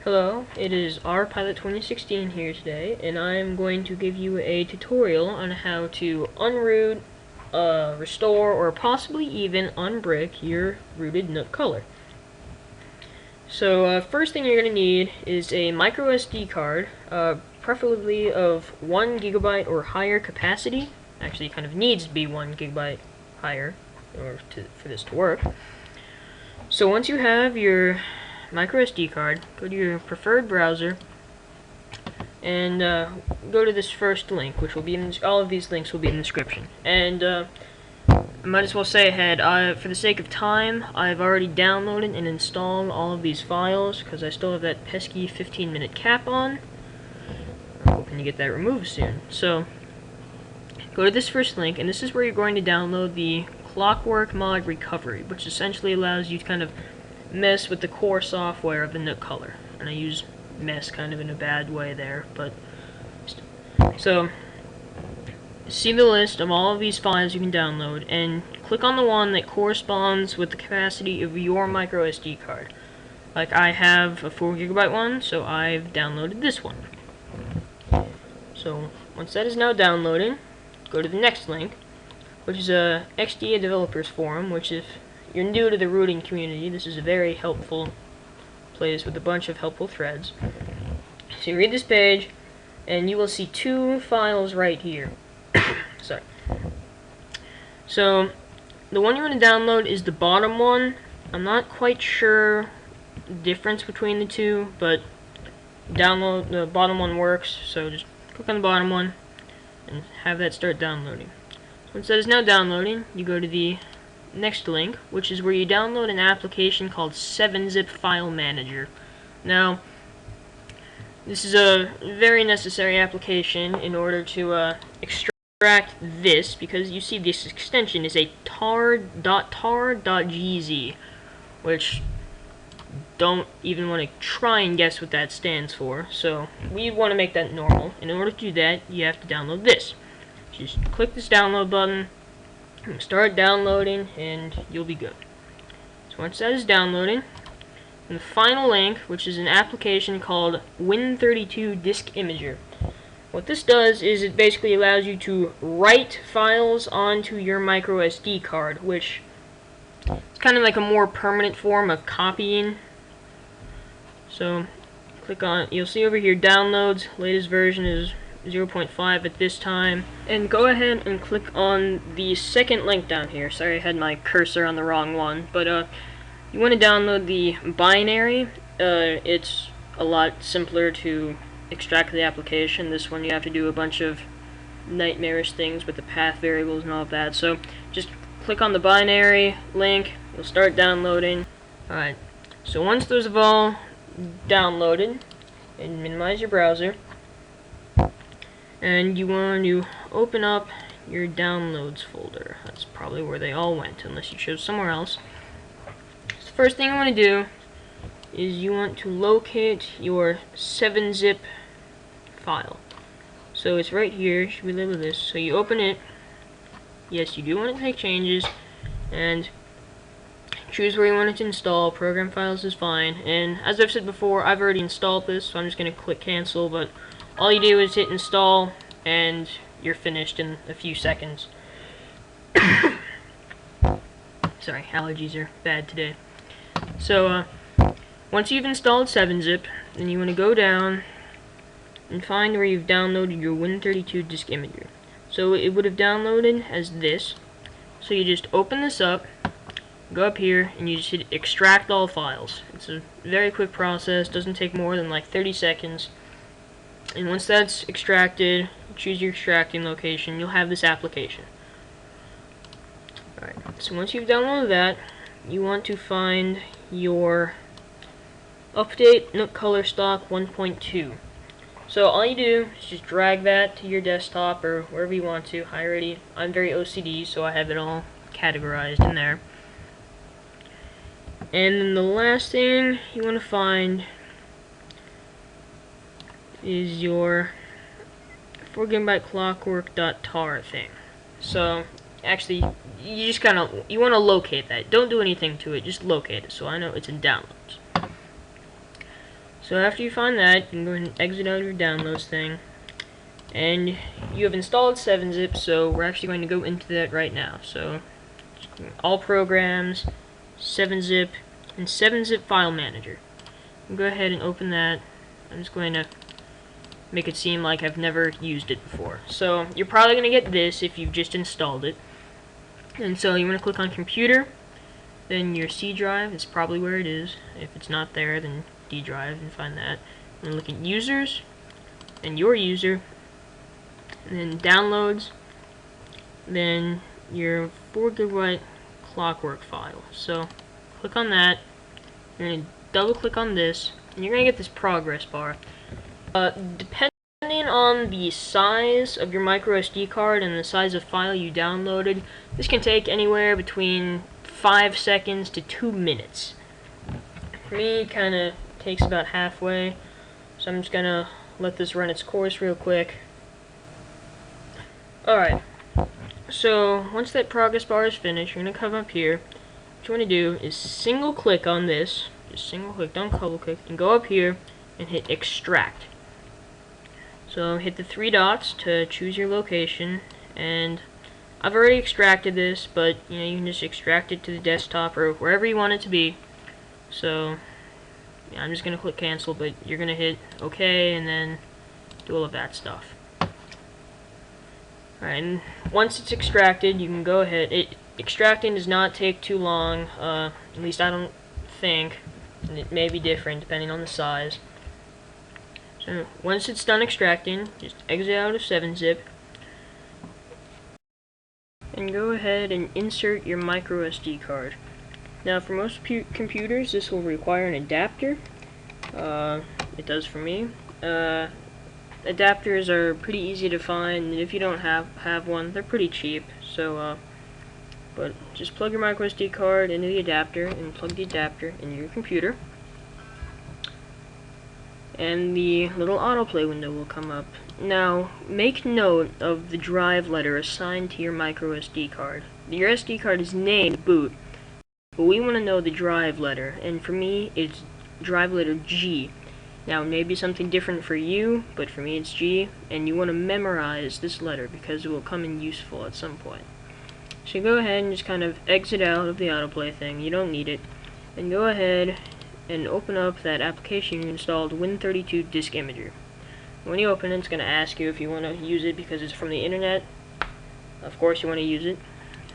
Hello, it is rPilot 2016 here today, and I am going to give you a tutorial on how to unroot, restore, or possibly even unbrick your rooted Nook Color. So, first thing you're going to need is a micro SD card, preferably of 1 GB or higher capacity. Actually, it kind of needs to be 1 GB higher in order for this to work. So once you have your micro SD card, go to your preferred browser and go to this first link, which will be in all of these links will be in the description. And I might as well say ahead, for the sake of time, I've already downloaded and installed all of these files because I still have that pesky 15-minute cap on. I'm hoping to get that removed soon. So go to this first link, and this is where you're going to download the Clockwork Mod Recovery, which essentially allows you to kind of mess with the core software of the Nook Color. And I use mess kind of in a bad way there, but so see the list of all of these files you can download and click on the one that corresponds with the capacity of your micro SD card. Like I have a 4 GB one, so I've downloaded this one. So once that is now downloading, go to the next link, which is a XDA developers forum, which if you're new to the rooting community, this is a very helpful place with a bunch of helpful threads. So you read this page, and you will see two files right here. Sorry. So the one you want to download is the bottom one. I'm not quite sure the difference between the two, but download the bottom one works. So just click on the bottom one and have that start downloading. Once that is now downloading, you go to the next link, which is where you download an application called 7-Zip File Manager. Now, this is a very necessary application in order to extract this, because you see this extension is a tar.tar.gz, which don't even want to try and guess what that stands for, so we want to make that normal. In order to do that, you have to download this. Just click this download button, start downloading, and you'll be good. So once that is downloading, and the final link, which is an application called Win32 Disk Imager. What this does is it basically allows you to write files onto your micro SD card, which is kind of like a more permanent form of copying. So click on it. You'll see over here downloads, latest version is 0.5 at this time, and go ahead and click on the second link down here. Sorry, I had my cursor on the wrong one, but you want to download the binary. It's a lot simpler to extract the application. This one you have to do a bunch of nightmarish things with the path variables and all of that, so just click on the binary link, you'll start downloading. Alright, so once those have all downloaded, and minimize your browser, and you want to open up your downloads folder. That's probably where they all went, unless you chose somewhere else. So the first thing you want to do is you want to locate your 7-zip file. So it's right here, should we label this? So you open it, yes you do want to make changes, and choose where you want it to install. Program files is fine, and as I've said before, I've already installed this, so I'm just going to click cancel, but all you do is hit install, and you're finished in a few seconds. Sorry, allergies are bad today. So, once you've installed 7-Zip, then you want to go down and find where you've downloaded your Win32 Disk Imager. So it would have downloaded as this. So you just open this up, go up here, and you just hit extract all files. It's a very quick process, doesn't take more than like 30 seconds. And once that's extracted, choose your extracting location, you'll have this application. Alright, so once you've downloaded that, you want to find your update Nook Color Stock 1.2. So all you do is just drag that to your desktop or wherever you want to. I'm very OCD, so I have it all categorized in there. And then the last thing you want to find is your 4 GB clockwork.tar thing. So actually, you just want to locate that. Don't do anything to it, just locate it so I know it's in downloads. So after you find that, you can go ahead and exit out of your downloads thing. And you have installed 7-zip, so we're actually going to go into that right now. So all programs, 7-zip, and 7-zip file manager. Go ahead and open that. I'm just going to make it seem like I've never used it before. So you're probably going to get this if you've just installed it. And so you want to click on computer, then your C drive is probably where it is. If it's not there, then D drive and find that. And look at users, and your user, and then downloads, then your 4 GB Clockwork file. So click on that, you're going to double click on this, and you're going to get this progress bar. Depending on the size of your micro SD card and the size of file you downloaded, this can take anywhere between 5 seconds to 2 minutes. For me, it kind of takes about halfway, so I'm just going to let this run its course real quick. Alright, so once that progress bar is finished, you're going to come up here. What you want to do is single click on this, just single click, don't double click, and go up here and hit extract. So hit the 3 dots to choose your location, and I've already extracted this, but you can just extract it to the desktop or wherever you want it to be. So I'm just going to click cancel, but you're going to hit OK and then do all of that stuff. Alright, and once it's extracted, you can go ahead. Extracting does not take too long, at least I don't think, and it may be different depending on the size. So once it's done extracting, just exit out of 7-zip and go ahead and insert your micro SD card. Now for most computers this will require an adapter. It does for me. Adapters are pretty easy to find, and if you don't have one, they're pretty cheap. So but just plug your micro SD card into the adapter and plug the adapter into your computer. And the little autoplay window will come up. Now, make note of the drive letter assigned to your micro SD card. Your SD card is named boot, but we want to know the drive letter, and for me, it's drive letter G. Now, it may be something different for you, but for me it's G, and you want to memorize this letter because it will come in useful at some point. So go ahead and just kind of exit out of the autoplay thing, you don't need it, and go ahead and open up that application you installed, Win32 Disk Imager. When you open it, it's going to ask you if you want to use it because it's from the internet. Of course you want to use it.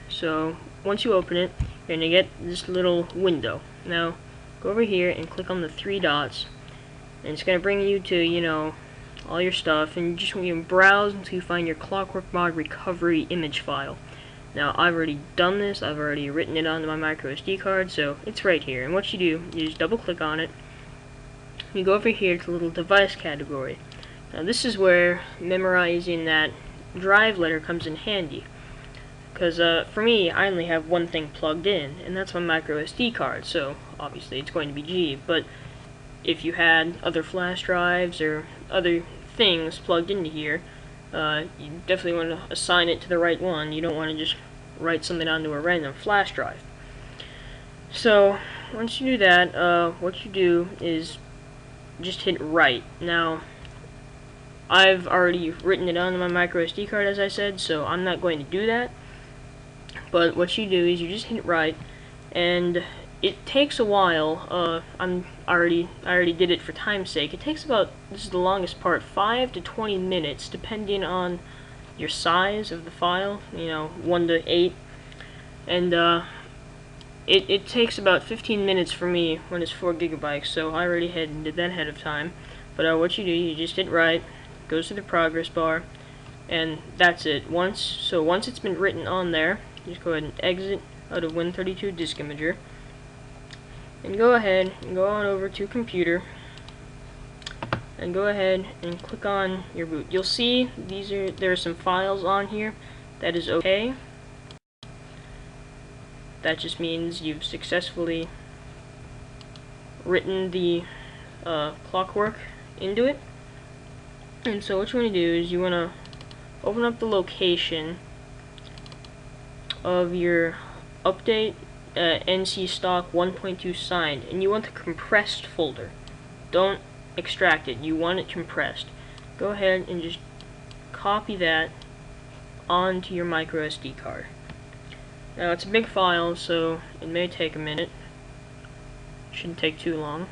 So once you open it, you're going to get this little window. Now go over here and click on the 3 dots, and it's going to bring you to all your stuff, and just when you browse until you find your Clockwork Mod Recovery image file. Now, I've already done this, I've already written it onto my micro SD card, so it's right here. And what you do, you just double click on it, you go over here to the little device category. Now this is where memorizing that drive letter comes in handy. Because for me, I only have one thing plugged in, and that's my micro SD card, so obviously it's going to be G. But if you had other flash drives or other things plugged into here, you definitely want to assign it to the right one. You don't want to just write something onto a random flash drive. So once you do that, what you do is just hit write. Now I've already written it onto my micro SD card, as I said, so I'm not going to do that. But what you do is you just hit write, and it takes a while. I already did it for time's sake. It takes about, this is the longest part, 5 to 20 minutes, depending on your size of the file, 1 to 8. And it takes about 15 minutes for me when it's 4 GB, so I already did that ahead of time. But what you do, you just hit write, goes to the progress bar, and that's it. Once it's been written on there, you just go ahead and exit out of Win32 Disk Imager. And go ahead and go on over to computer and go ahead and click on your boot. You'll see there are some files on here. That is okay. That just means you've successfully written the Clockwork into it. And so what you want to do is you want to open up the location of your update NC stock 1.2 signed, and you want the compressed folder. Don't extracted. You want it compressed. Go ahead and just copy that onto your micro SD card. Now it's a big file, so it may take a minute. Shouldn't take too long.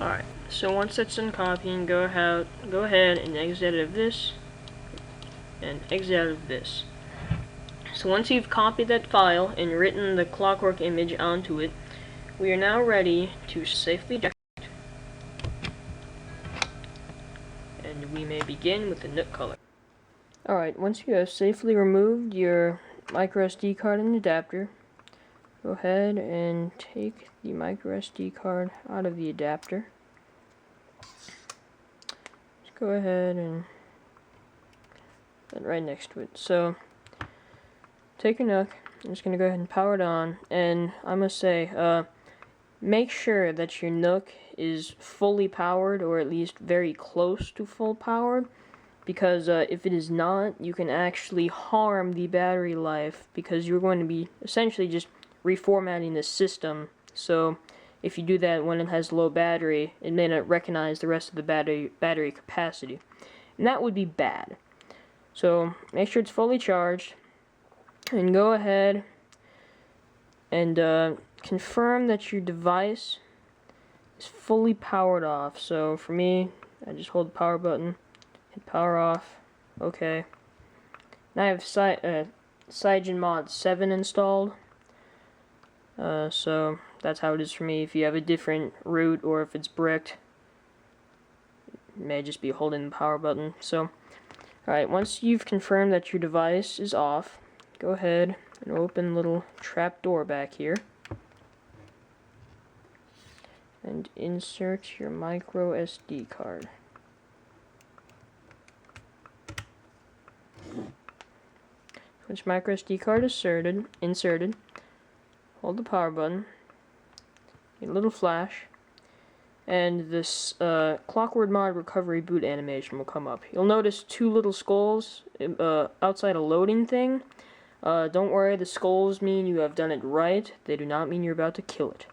Alright, so once that's done copying, go ahead and exit out of this, and exit out of this. So once you've copied that file and written the Clockwork image onto it, we are now ready to safely eject. And we may begin with the Nook Color. Alright, once you have safely removed your micro SD card and adapter, go ahead and take the micro SD card out of the adapter. Just go ahead and put it right next to it. So, take your Nook. I'm just going to go ahead and power it on. And I must say, make sure that your Nook is fully powered, or at least very close to full powered. Because if it is not, you can actually harm the battery life, because you're going to be essentially just reformatting the system. So if you do that when it has low battery, it may not recognize the rest of the battery capacity, and that would be bad. So make sure it's fully charged, and go ahead and confirm that your device is fully powered off. So for me, I just hold the power button, hit power off. Okay. Now I have Cygen Mod 7 installed. So that's how it is for me. If you have a different root, or if it's bricked, you may just be holding the power button. So, alright, once you've confirmed that your device is off, go ahead and open the little trap door back here. And insert your micro SD card. Once your micro SD card is inserted, hold the power button, get a little flash, and this Clockwork Mod Recovery boot animation will come up. You'll notice two little skulls outside a loading thing. Don't worry, the skulls mean you have done it right. They do not mean you're about to kill it.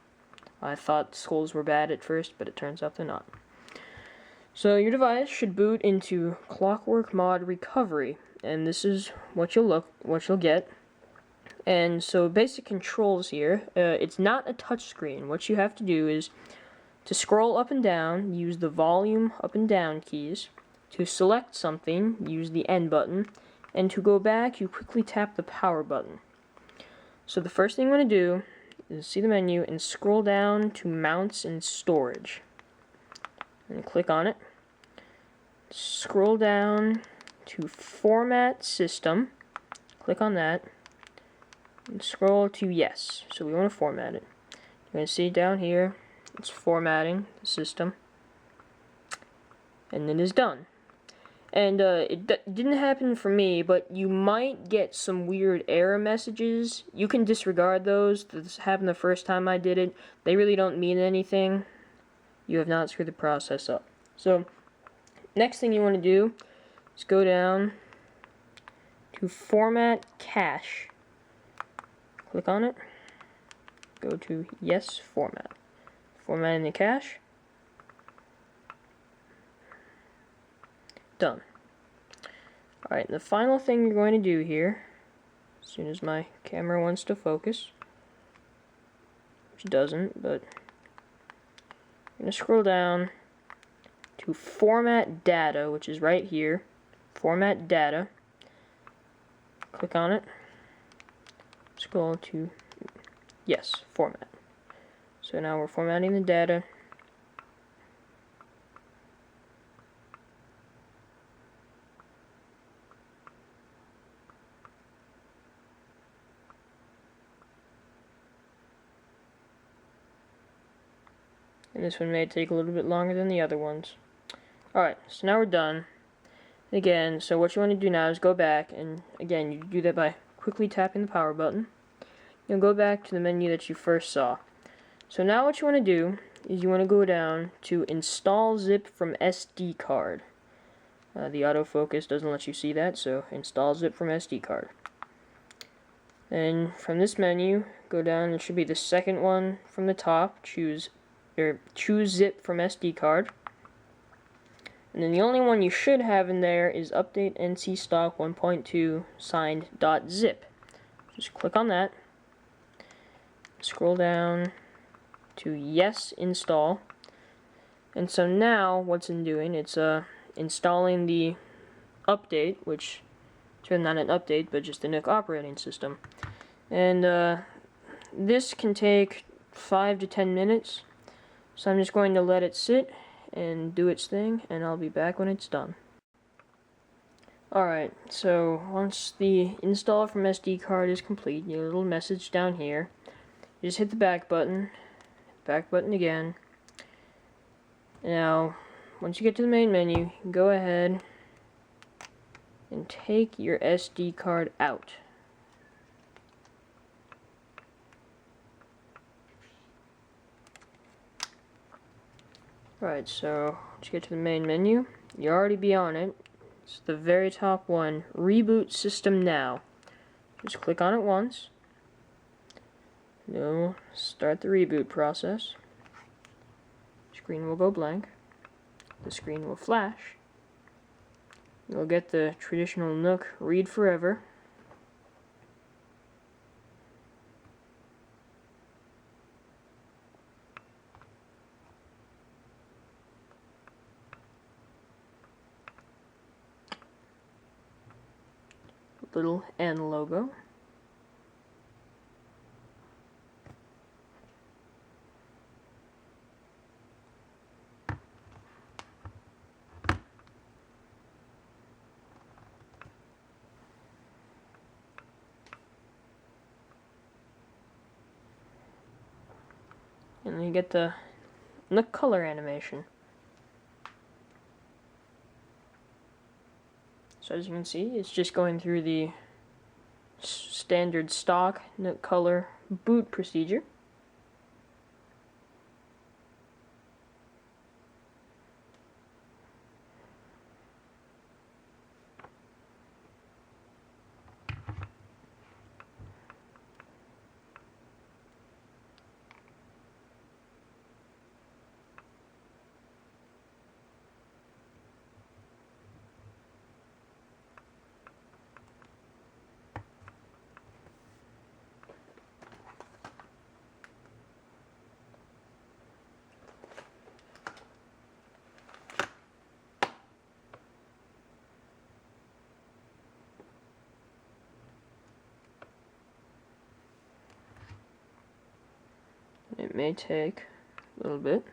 I thought skulls were bad at first, but it turns out they're not. So your device should boot into Clockwork Mod Recovery, and this is what you'll get. And so basic controls here, it's not a touch screen. What you have to do is to scroll up and down, use the volume up and down keys. To select something, use the N button. And to go back, you quickly tap the power button. So the first thing you want to do is see the menu and scroll down to Mounts and Storage. And click on it. Scroll down to Format System. Click on that. And scroll to Yes. So we want to format it. You're going to see down here, it's formatting the system. And it is done. And it didn't happen for me, but you might get some weird error messages. You can disregard those. This happened the first time I did it. They really don't mean anything. You have not screwed the process up. So, next thing you want to do is go down to Format Cache. Click on it. Go to Yes, Format. Formatting the cache. Done. Alright, the final thing you're going to do here, as soon as my camera wants to focus, which it doesn't, but I'm going to scroll down to Format Data, which is right here. Format Data. Click on it. Scroll to Yes, Format. So now we're formatting the data. And this one may take a little bit longer than the other ones. Alright, so now we're done. Again, so what you want to do now is go back, and again, you do that by quickly tapping the power button. You'll go back to the menu that you first saw. So now what you want to do is you want to go down to Install Zip from SD card. The autofocus doesn't let you see that, so Install Zip from SD card. And from this menu, go down, it should be the second one from the top, choose or choose zip from SD card. And then the only one you should have in there is update NC stock 1.2 signed .zip. Just click on that. Scroll down to yes, install. And so now what's it doing? It's installing the update, which is really not an update, but just the Nook operating system. And this can take 5 to 10 minutes. So I'm just going to let it sit and do its thing, and I'll be back when it's done. Alright, so once the install from SD card is complete, you get a little message down here. You just hit the back button again. Now, once you get to the main menu, you can go ahead and take your SD card out. Alright, so once you get to the main menu, you already be on it. It's the very top one, Reboot System Now. Just click on it once. It'll start the reboot process. Screen will go blank. The screen will flash. You'll get the traditional Nook Read Forever. Little N logo. And then you get the Nook Color animation. So as you can see, it's just going through the standard stock Nook Color boot procedure. It may take a little bit.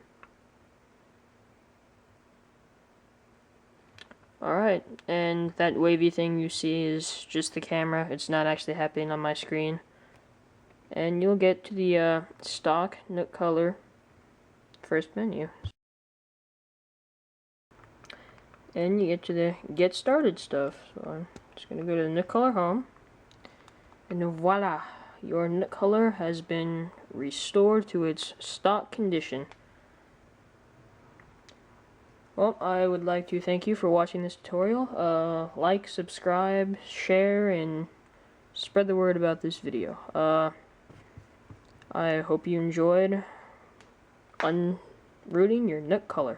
Alright, and that wavy thing you see is just the camera. It's not actually happening on my screen. And you'll get to the stock Nook Color first menu. And you get to the Get Started stuff. So I'm just going to go to the Nook Color Home. And voila! Your Nook Color has been restored to its stock condition. Well, I would like to thank you for watching this tutorial. Like, subscribe, share, and spread the word about this video. I hope you enjoyed unrooting your Nook Color.